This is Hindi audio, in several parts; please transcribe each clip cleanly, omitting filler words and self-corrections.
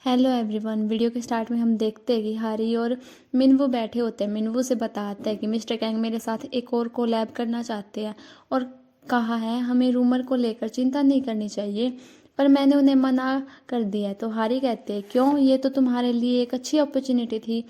Hello everyone. वीडियो के स्टार्ट में हम देखते हैं कि हारी और मिनवू बैठे होते हैं। मिनवू से बताते हैं कि मिस्टर कैंग मेरे साथ एक और कोलैब करना चाहते हैं और कहा है हमें रूमर को लेकर चिंता नहीं करनी चाहिए, पर मैंने उन्हें मना कर दिया है। तो हारी कहते हैं क्यों, ये तो तुम्हारे लिए एक अच्छी अपॉर्चुनिटी थी।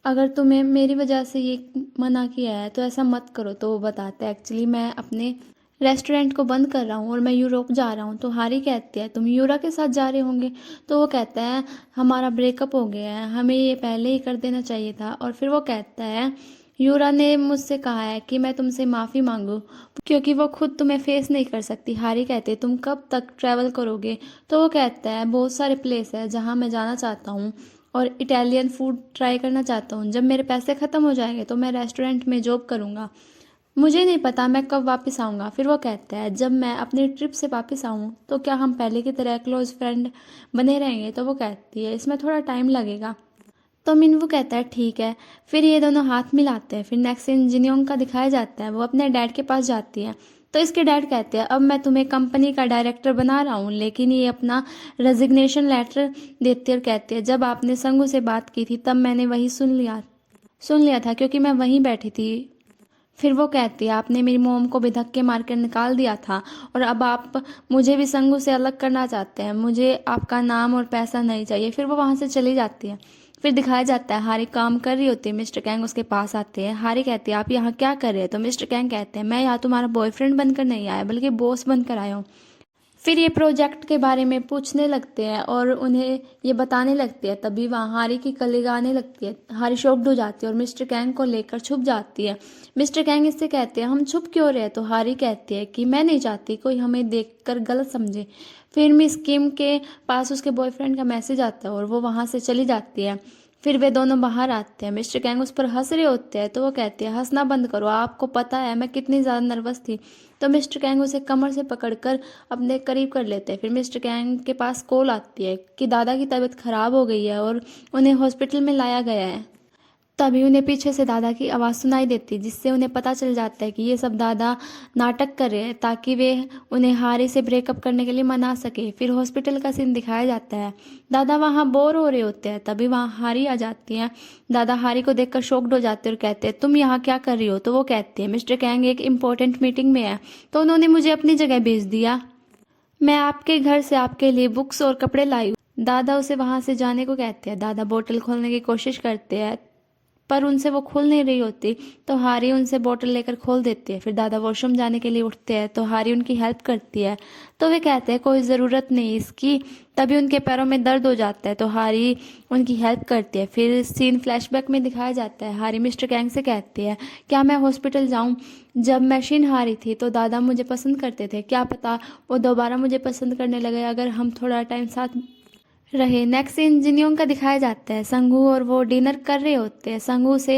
अगर तुम्हें मेरी वजह से ये मना किया है तो ऐसा मत करो। तो वो बताते हैं एक्चुअली मैं अपने रेस्टोरेंट को बंद कर रहा हूँ और मैं यूरोप जा रहा हूँ। तो हारी कहती है तुम यूरा के साथ जा रहे होंगे। तो वो कहता है हमारा ब्रेकअप हो गया है, हमें ये पहले ही कर देना चाहिए था। और फिर वो कहता है यूरा ने मुझसे कहा है कि मैं तुमसे माफ़ी मांगू क्योंकि वो खुद तुम्हें फेस नहीं कर सकती। हारी कहते हैं तुम कब तक ट्रैवल करोगे। तो वो कहता है बहुत सारे प्लेस है जहाँ मैं जाना चाहता हूँ और इटालियन फूड ट्राई करना चाहता हूँ। जब मेरे पैसे ख़त्म हो जाएंगे तो मैं रेस्टोरेंट में जॉब करूँगा। मुझे नहीं पता मैं कब वापस आऊँगा। फिर वो कहता है जब मैं अपनी ट्रिप से वापस आऊँ तो क्या हम पहले की तरह क्लोज फ्रेंड बने रहेंगे। तो वो कहती है इसमें थोड़ा टाइम लगेगा। तो मिनवू कहता है ठीक है। फिर ये दोनों हाथ मिलाते हैं। फिर नेक्स्ट सीन जिनयोंग का दिखाया जाता है, वो अपने डैड के पास जाती है। तो इसके डैड कहते हैं अब मैं तुम्हें कंपनी का डायरेक्टर बना रहा हूँ, लेकिन ये अपना रेजिग्नेशन लेटर देती है और कहती है जब आपने संगू से बात की थी तब मैंने वही सुन लिया था क्योंकि मैं वहीं बैठी थी। फिर वो कहती है आपने मेरी मोम को भी धक्के मार कर निकाल दिया था और अब आप मुझे भी संगू से अलग करना चाहते हैं। मुझे आपका नाम और पैसा नहीं चाहिए। फिर वो वहाँ से चली जाती है। फिर दिखाया जाता है हारी काम कर रही होती है, मिस्टर कैंग उसके पास आते हैं। हारी कहती है आप यहाँ क्या कर रहे हैं। तो मिस्टर कैंग कहते हैं मैं यहाँ तुम्हारा बॉयफ्रेंड बनकर नहीं आया बल्कि बॉस बनकर आया हूँ। फिर ये प्रोजेक्ट के बारे में पूछने लगते हैं और उन्हें ये बताने लगते हैं। तभी वहाँ हारी की कलीग आने लगती है। हारी शॉक्ड हो जाती है और मिस्टर कैंग को लेकर छुप जाती है। मिस्टर कैंग इससे कहते हैं हम छुप क्यों रहे। तो हारी कहती है कि मैं नहीं चाहती कोई हमें देखकर गलत समझे। फिर मिस किम के पास उसके बॉयफ्रेंड का मैसेज आता है और वो वहाँ से चली जाती है। फिर वे दोनों बाहर आते हैं। मिस्टर कैंग उस पर हंस रहे होते हैं। तो वो कहती है हंसना बंद करो, आपको पता है मैं कितनी ज़्यादा नर्वस थी। तो मिस्टर कैंग उसे कमर से पकड़कर अपने करीब कर लेते हैं। फिर मिस्टर कैंग के पास कॉल आती है कि दादा की तबीयत खराब हो गई है और उन्हें हॉस्पिटल में लाया गया है। तभी उन्हें पीछे से दादा की आवाज़ सुनाई देती है, जिससे उन्हें पता चल जाता है कि ये सब दादा नाटक कर रहे हैं ताकि वे उन्हें हारी से ब्रेकअप करने के लिए मना सके। फिर हॉस्पिटल का सीन दिखाया जाता है। दादा वहाँ बोर हो रहे होते हैं। तभी वहाँ हारी आ जाती है। दादा हारी को देखकर शॉक्ड हो जाते हैं और कहते हैं तुम यहाँ क्या कर रही हो। तो वो कहती है मिस्टर कैंग एक इम्पोर्टेंट मीटिंग में है तो उन्होंने मुझे अपनी जगह भेज दिया। मैं आपके घर से आपके लिए बुक्स और कपड़े लाई हूँ। दादा उसे वहां से जाने को कहते हैं। दादा बोतल खोलने की कोशिश करते हैं पर उनसे वो खुल नहीं रही होती। तो हारी उनसे बोतल लेकर खोल देती है। फिर दादा वॉशरूम जाने के लिए उठते हैं तो हारी उनकी हेल्प करती है। तो वे कहते हैं कोई ज़रूरत नहीं इसकी। तभी उनके पैरों में दर्द हो जाता है तो हारी उनकी हेल्प करती है। फिर सीन फ्लैशबैक में दिखाया जाता है। हारी मिस्टर कैंग से कहती है क्या मैं हॉस्पिटल जाऊं। जब मैं शिनहारी थी तो दादा मुझे पसंद करते थे, क्या पता वो दोबारा मुझे पसंद करने लगे अगर हम थोड़ा टाइम साथ रहे। नेक्स्ट सीन जिनयोंग का दिखाया जाता है। संगू और वो डिनर कर रहे होते हैं। संगू से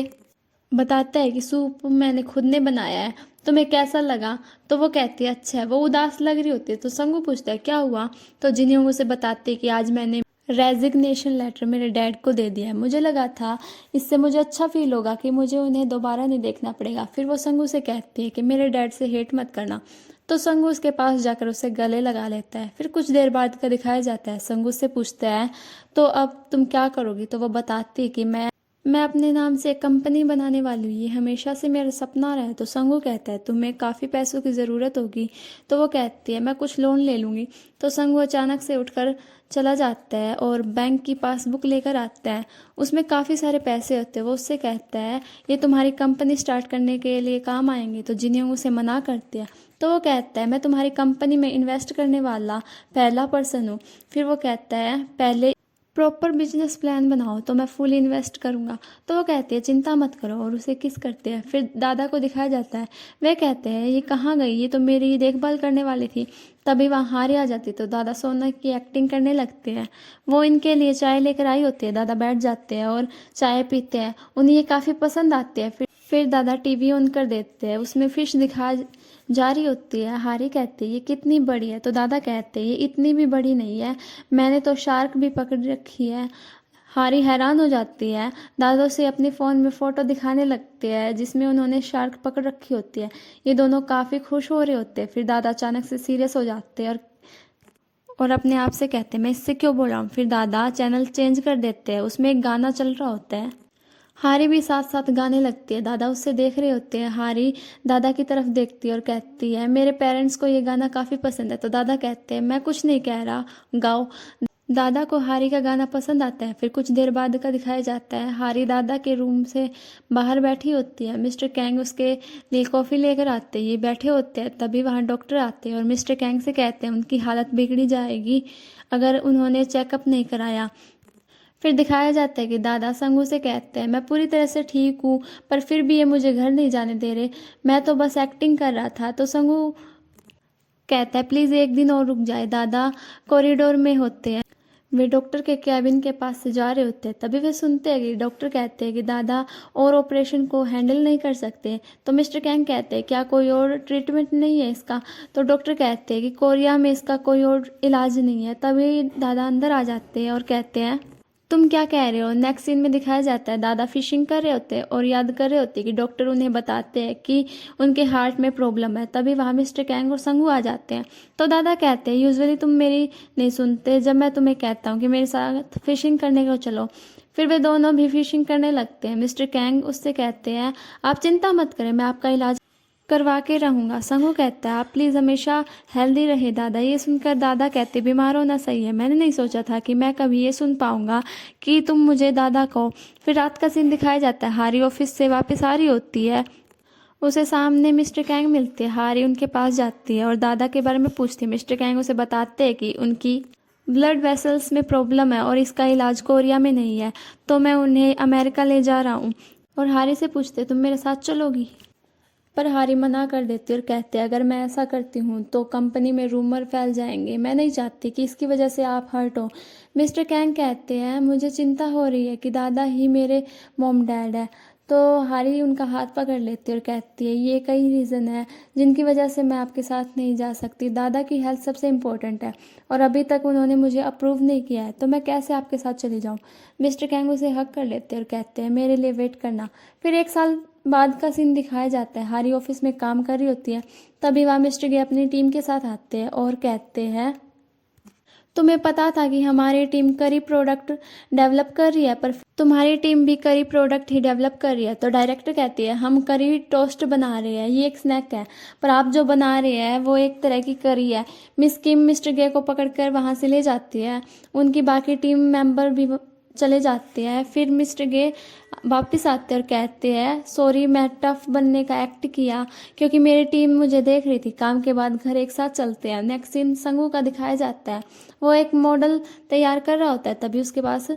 बताता है कि सूप मैंने खुद ने बनाया है, तुम्हें कैसा लगा। तो वो कहती है अच्छा है। वो उदास लग रही होती है तो संगू पूछता है क्या हुआ। तो जिन्योंग उसे बताती है कि आज मैंने रेजिग्नेशन लेटर मेरे डैड को दे दिया है। मुझे लगा था इससे मुझे अच्छा फील होगा कि मुझे उन्हें दोबारा नहीं देखना पड़ेगा। फिर वो संगू से कहती है कि मेरे डैड से हेट मत करना। तो संगू उसके पास जाकर उसे गले लगा लेता है। फिर कुछ देर बाद का दिखाया जाता है। संगू से पूछता है तो अब तुम क्या करोगी। तो वो बताती है कि मैं अपने नाम से एक कंपनी बनाने वाली हूँ, ये हमेशा से मेरा सपना रहा है। तो संगू कहता है तुम्हें काफ़ी पैसों की ज़रूरत होगी। तो वो कहती है मैं कुछ लोन ले लूँगी। तो संगू अचानक से उठकर चला जाता है और बैंक की पासबुक लेकर आता है। उसमें काफ़ी सारे पैसे होते हैं। वो उससे कहता है ये तुम्हारी कंपनी स्टार्ट करने के लिए काम आएंगे। तो जिन्हें उसे मना करती है। तो वो कहता है मैं तुम्हारी कंपनी में इन्वेस्ट करने वाला पहला पर्सन हूँ। फिर वो कहता है पहले प्रॉपर बिजनेस प्लान बनाओ तो मैं फुल इन्वेस्ट करूंगा। तो वो कहती है चिंता मत करो और उसे किस करते हैं। फिर दादा को दिखाया जाता है। वे कहते हैं ये कहाँ गई, ये तो मेरी देखभाल करने वाली थी। तभी वहाँ हारी आ जाती तो दादा सोना की एक्टिंग करने लगते हैं। वो इनके लिए चाय लेकर आई होती है। दादा बैठ जाते हैं और चाय पीते हैं। उन्हें ये काफ़ी पसंद आती है। फिर दादा टीवी ऑन कर देते हैं। उसमें फिश दिखा जा रही होती है। हारी कहती है ये कितनी बड़ी है। तो दादा कहते हैं ये इतनी भी बड़ी नहीं है, मैंने तो शार्क भी पकड़ रखी है। हारी हैरान हो जाती है। दादा उसे अपने फ़ोन में फ़ोटो दिखाने लगते हैं जिसमें उन्होंने शार्क पकड़ रखी होती है। ये दोनों काफ़ी खुश हो रहे होते हैं। फिर दादा अचानक से सीरियस हो जाते हैं और अपने आप से कहते हैं मैं इससे क्यों बोल रहा हूँ। फिर दादा चैनल चेंज कर देते हैं, उसमें एक गाना चल रहा होता है। हारी भी साथ साथ गाने लगती है। दादा उससे देख रहे होते हैं। हारी दादा की तरफ देखती है और कहती है मेरे पेरेंट्स को ये गाना काफ़ी पसंद है। तो दादा कहते हैं मैं कुछ नहीं कह रहा, गाओ। दादा को हारी का गाना पसंद आता है। फिर कुछ देर बाद का दिखाया जाता है, हारी दादा के रूम से बाहर बैठी होती है। मिस्टर कैंग उसके लिए कॉफ़ी लेकर आते हैं। ये बैठे होते हैं, तभी वहाँ डॉक्टर आते हैं और मिस्टर कैंग से कहते हैं उनकी हालत बिगड़ी जाएगी अगर उन्होंने चेकअप नहीं कराया। फिर दिखाया जाता है कि दादा संगू से कहते हैं मैं पूरी तरह से ठीक हूँ, पर फिर भी ये मुझे घर नहीं जाने दे रहे, मैं तो बस एक्टिंग कर रहा था। तो संगू कहता है प्लीज़ एक दिन और रुक जाए। दादा कॉरिडोर में होते हैं, वे डॉक्टर के कैबिन के पास से जा रहे होते हैं। तभी वे सुनते हैं कि डॉक्टर कहते हैं कि दादा और ऑपरेशन को हैंडल नहीं कर सकते। तो मिस्टर कैंग कहते हैं क्या कोई और ट्रीटमेंट नहीं है इसका। तो डॉक्टर कहते हैं कि कोरिया में इसका कोई और इलाज नहीं है। तभी दादा अंदर आ जाते हैं और कहते हैं तुम क्या कह रहे हो। नेक्स्ट सीन में दिखाया जाता है दादा फिशिंग कर रहे होते हैं और याद कर रहे होते हैं कि डॉक्टर उन्हें बताते हैं कि उनके हार्ट में प्रॉब्लम है। तभी वहाँ मिस्टर कैंग और संगू आ जाते हैं। तो दादा कहते हैं यूजुअली तुम मेरी नहीं सुनते जब मैं तुम्हें कहता हूँ कि मेरे साथ फिशिंग करने को चलो। फिर वे दोनों भी फिशिंग करने लगते हैं। मिस्टर कैंग उससे कहते हैं आप चिंता मत करें, मैं आपका इलाज करवा के रहूँगा। संगू कहता है आप प्लीज़ हमेशा हेल्दी रहे दादा। ये सुनकर दादा कहते बीमार होना सही है, मैंने नहीं सोचा था कि मैं कभी ये सुन पाऊँगा कि तुम मुझे दादा कहो। फिर रात का सीन दिखाया जाता है, हारी ऑफिस से वापस आ रही होती है। उसे सामने मिस्टर कैंग मिलते हैं। हारी उनके पास जाती है और दादा के बारे में पूछती है। मिस्टर कैंग उसे बताते हैं कि उनकी ब्लड वेसल्स में प्रॉब्लम है और इसका इलाज कोरिया में नहीं है, तो मैं उन्हें अमेरिका ले जा रहा हूँ। और हारी से पूछते तुम मेरे साथ चलोगी। पर हारी मना कर देती और कहते अगर मैं ऐसा करती हूँ तो कंपनी में रूमर फैल जाएंगे, मैं नहीं चाहती कि इसकी वजह से आप हर्ट हो। मिस्टर कैंग कहते हैं मुझे चिंता हो रही है कि दादा ही मेरे मॉम डैड है। तो हारी उनका हाथ पकड़ लेती है और कहती है ये कई रीज़न है जिनकी वजह से मैं आपके साथ नहीं जा सकती। दादा की हेल्थ सबसे इम्पोर्टेंट है और अभी तक उन्होंने मुझे अप्रूव नहीं किया है, तो मैं कैसे आपके साथ चली जाऊँ। मिस्टर कैंग उसे हक कर लेते हैं और कहते हैं मेरे लिए वेट करना। फिर एक साल बाद का सीन दिखाया जाता है। हारी ऑफिस में काम कर रही होती है। तभी वहाँ मिस्टर गे अपनी टीम के साथ आते हैं और कहते हैं तुम्हें पता था कि हमारी टीम करी प्रोडक्ट डेवलप कर रही है, पर तुम्हारी टीम भी करी प्रोडक्ट ही डेवलप कर रही है। तो डायरेक्टर कहती है हम करी टोस्ट बना रहे हैं, ये एक स्नैक है, पर आप जो बना रहे हैं वो एक तरह की करी है। मिस किम मिस्टर गे को पकड़कर वहाँ से ले जाती है। उनकी बाकी टीम मेंबर भी चले जाते हैं। फिर मिस्टर गे वापस आते हैं और कहते हैं सॉरी मैं टफ बनने का एक्ट किया क्योंकि मेरी टीम मुझे देख रही थी। काम के बाद घर एक साथ चलते हैं। नेक्स्ट सीन संगू का दिखाया जाता है, वो एक मॉडल तैयार कर रहा होता है। तभी उसके पास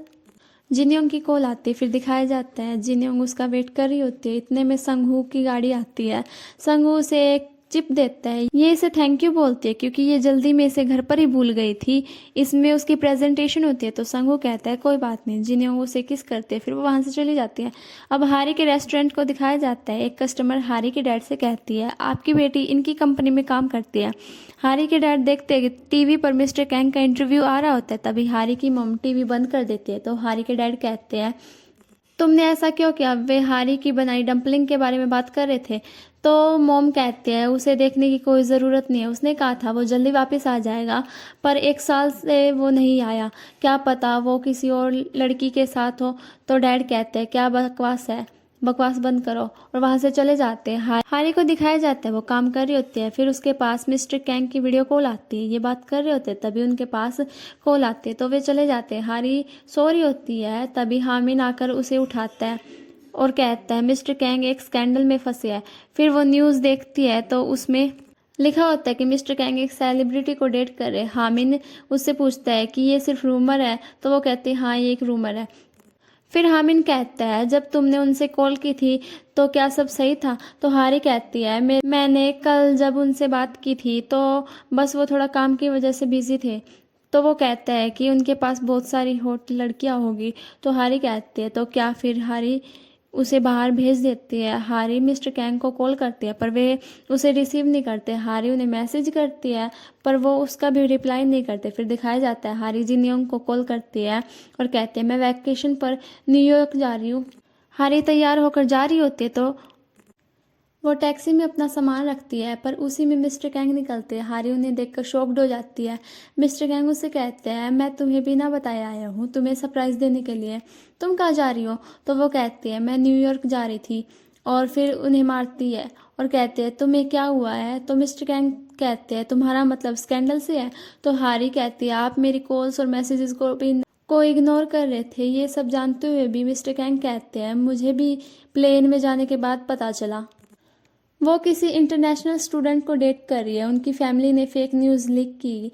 जिनयोंग की कॉल आती है। फिर दिखाया जाता है जिनयोंग उसका वेट कर रही होती है। इतने में संगू की गाड़ी आती है। संगू उसे एक चिप देता है, ये इसे थैंक यू बोलती है क्योंकि ये जल्दी में इसे घर पर ही भूल गई थी। इसमें उसकी प्रेजेंटेशन होती है। तो संगू कहता है कोई बात नहीं। जिन्होंने उसे किस करते हैं, फिर वो वहाँ से चली जाती है। अब हारी के रेस्टोरेंट को दिखाया जाता है। एक कस्टमर हारी के डैड से कहती है आपकी बेटी इनकी कंपनी में काम करती है। हारी के डैड देखते हैं कि टीवी पर मिस्टर कैंग का इंटरव्यू आ रहा होता है। तभी हारी की मम टीवी बंद कर देती है। तो हारी के डैड कहते हैं तुमने ऐसा क्यों किया। वे हारी की बनाई डंपलिंग के बारे में बात कर रहे थे। तो मॉम कहते हैं उसे देखने की कोई ज़रूरत नहीं है, उसने कहा था वो जल्दी वापस आ जाएगा, पर एक साल से वो नहीं आया, क्या पता वो किसी और लड़की के साथ हो। तो डैड कहते हैं क्या बकवास है, बकवास बंद करो, और वहाँ से चले जाते हैं। हारी को दिखाया जाता है वो काम कर रही होती है। फिर उसके पास मिस्टर कैंग की वीडियो कॉल आती है, ये बात कर रहे होते हैं। तभी उनके पास कॉल आती है तो वे चले जाते हैं। हारी सो रही होती है। तभी हामिन आकर उसे उठाता है और कहता है मिस्टर कैंग एक स्कैंडल में फंसे है। फिर वो न्यूज़ देखती है तो उसमें लिखा होता है कि मिस्टर कैंग एक सेलिब्रिटी को डेट कर रहे। हामिन उससे पूछता है कि ये सिर्फ रूमर है। तो वो कहती है हाँ ये एक रूमर है। फिर हामिन कहता है जब तुमने उनसे कॉल की थी तो क्या सब सही था। तो हारी कहती है मैंने कल जब उनसे बात की थी तो बस वो थोड़ा काम की वजह से बिजी थे। तो वो कहता है कि उनके पास बहुत सारी हॉट लड़कियां होगी। तो हारी कहती है तो क्या। फिर हारी उसे बाहर भेज देती है। हारी मिस्टर कैंग को कॉल करती है पर वे उसे रिसीव नहीं करते। हारी उन्हें मैसेज करती है पर वो उसका भी रिप्लाई नहीं करते। फिर दिखाया जाता है हारी जिनयोंग को कॉल करती है और कहते हैं मैं वैकेशन पर न्यूयॉर्क जा रही हूँ। हारी तैयार होकर जा रही होती है तो वो टैक्सी में अपना सामान रखती है, पर उसी में मिस्टर कैंग निकलते हैं। हारी उन्हें देखकर शॉक्ड हो जाती है। मिस्टर कैंग उसे कहते हैं, मैं तुम्हें बिना बताए आया हूँ, तुम्हें सरप्राइज़ देने के लिए। तुम कहाँ जा रही हो? तो वो कहती है, मैं न्यूयॉर्क जा रही थी। और फिर उन्हें मारती है और कहते हैं, तुम्हें क्या हुआ है? तो मिस्टर कैंग कहते हैं, तुम्हारा मतलब स्कैंडल से है? तो हारी कहती है, आप मेरी कॉल्स और मैसेजेस को इग्नोर कर रहे थे। ये सब जानते हुए भी मिस्टर कैंग कहते हैं, मुझे भी प्लेन में जाने के बाद पता चला वो किसी इंटरनेशनल स्टूडेंट को डेट कर रही है। उनकी फैमिली ने फेक न्यूज़ लीक की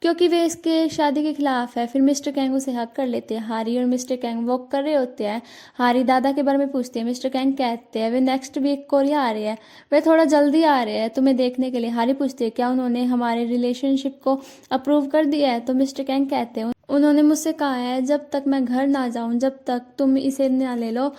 क्योंकि वे इसके शादी के खिलाफ है। फिर मिस्टर कैंग उसे हक कर लेते हैं। हारी और मिस्टर कैंग वॉक कर रहे होते हैं। हारी दादा के बारे में पूछते हैं। मिस्टर कैंग कहते हैं, वे नेक्स्ट वीक कोरिया आ रहे हैं, वे थोड़ा जल्दी आ रहे हैं तुम्हें देखने के लिए। हारी पूछते हैं, क्या उन्होंने हमारे रिलेशनशिप को अप्रूव कर दिया है? तो मिस्टर कैंग कहते हैं, उन्होंने मुझसे कहा है जब तक मैं घर ना जाऊं, जब तक तुम इसे ना ले लो।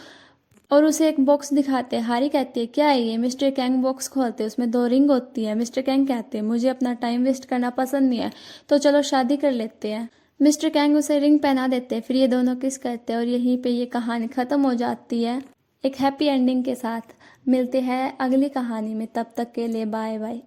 और उसे एक बॉक्स दिखाते हैं। हारी कहती है, क्या है ये? मिस्टर कैंग बॉक्स खोलते हैं, उसमें 2 रिंग होती है। मिस्टर कैंग कहते हैं, मुझे अपना टाइम वेस्ट करना पसंद नहीं है, तो चलो शादी कर लेते हैं। मिस्टर कैंग उसे रिंग पहना देते हैं। फिर ये दोनों किस करते हैं और यहीं पे ये कहानी ख़त्म हो जाती है एक हैप्पी एंडिंग के साथ। मिलते हैं अगली कहानी में, तब तक के लिए बाय बाय।